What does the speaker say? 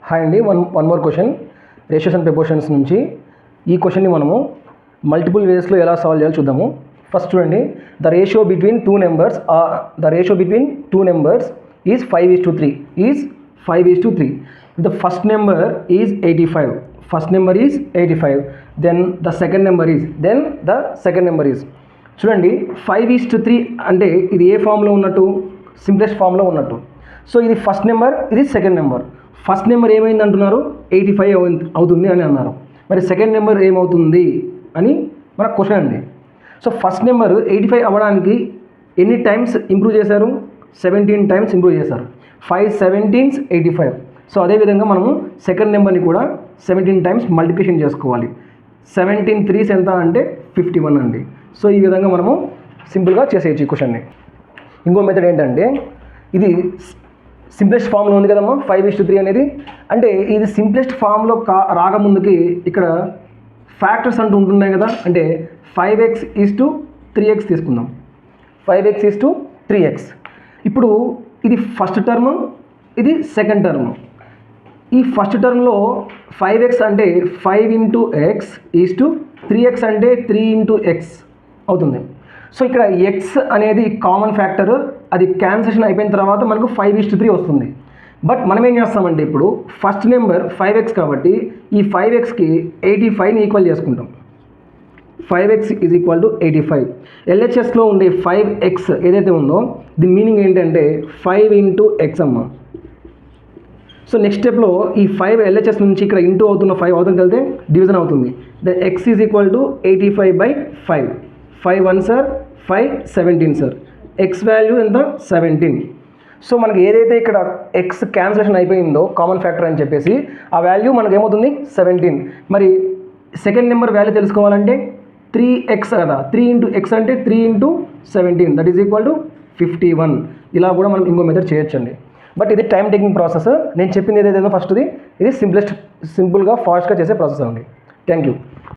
Hi అండి, one more question ratios and proportions నుంచి. ఈ క్వశ్చన్ని మనము మల్టిపుల్ వేస్లో ఎలా సాల్వ్ చేయాలో చూద్దాము. ఫస్ట్ చూడండి, the ratio between two numbers is 5:3 is 5:3. The first number is 85, then the second number is చూడండి 5:3 అంటే ఇది ఏ ఫామ్లో ఉన్నట్టు, సింప్లెస్ట్ ఫామ్లో ఉన్నట్టు. సో ఇది ఫస్ట్ నెంబర్, ఇది సెకండ్ నెంబర్. ఫస్ట్ నెంబర్ ఏమైంది అంటున్నారు, 85 అవుతుంది అని అన్నారు. మరి సెకండ్ నెంబర్ ఏమవుతుంది అని మన క్వశ్చన్ అండి. సో ఫస్ట్ నెంబర్ 85 అవ్వడానికి ఎన్ని టైమ్స్ ఇంప్రూవ్ చేశారు, 17 టైమ్స్ ఇంప్రూవ్ చేశారు. 5 17s 85. సో అదేవిధంగా మనము సెకండ్ నెంబర్ని కూడా 17 టైమ్స్ మల్టిప్లికేషన్ చేసుకోవాలి. 17 3s ఎంత అంటే 51 అండి. సో ఈ విధంగా మనము సింపుల్గా చేసేయచ్చు ఈ క్వశ్చన్ని. ఇంకో మెథడ్ ఏంటంటే, ఇది సింప్లెస్ట్ ఫామ్లో ఉంది కదమ్మా 5:3 అనేది. అంటే ఇది సింప్లెస్ట్ ఫామ్లో రాకముందుకి ఇక్కడ ఫ్యాక్టర్స్ అంటూ ఉంటున్నాయి కదా. అంటే 5x:3x తీసుకుందాం. 5x:3x. ఇప్పుడు ఇది ఫస్ట్ టర్మ్, ఇది సెకండ్ టర్మ్. ఈ ఫస్ట్ టర్మ్లో 5x అంటే 5 × x = 3x అంటే 3 × x అవుతుంది. సో ఇక్కడ x అనేది కామన్ ఫ్యాక్టర్, అది క్యాన్సిలేషన్ అయిపోయిన తర్వాత మనకు 5:3 వస్తుంది. బట్ మనం ఏం చేస్తామంటే, ఇప్పుడు ఫస్ట్ నెంబర్ 5x కాబట్టి ఈ 5xకి 85ని ఈక్వల్ చేసుకుంటాం. 5x = 85. LHSలో ఉండే 5x ఏదైతే ఉందో దీని మీనింగ్ ఏంటంటే 5 × x అమ్మ. సో నెక్స్ట్ స్టెప్లో ఈ 5 LHS నుంచి ఇక్కడ ఇంటూ అవుతున్న 5 అవుతుంది కలితే డివిజన్ అవుతుంది. Then x = 85/5. 5 1s are 5 17s are. x value ఎంత 17. సో మనకి ఏదైతే ఇక్కడ x క్యాన్సిలేషన్ అయిపోయిందో కామన్ ఫ్యాక్టర్ అని చెప్పేసి ఆ వాల్యూ మనకు ఏమవుతుంది 17. మరి సెకండ్ నెంబర్ వాల్యూ తెలుసుకోవాలంటే 3x కదా, 3 × x అంటే 3 × 17 దట్ ఈజ్ ఈక్వల్ టు 51. ఇలా కూడా మనం ఇంకో మెథడ్ చేయొచ్చండి. బట్ ఇది టైం టేకింగ్ ప్రాసెస్. నేను చెప్పింది ఏదైతే ఫస్ట్ది ఇది సింపుల్గా ఫాస్ట్గా చేసే ప్రాసెస్ అండి. Thank you.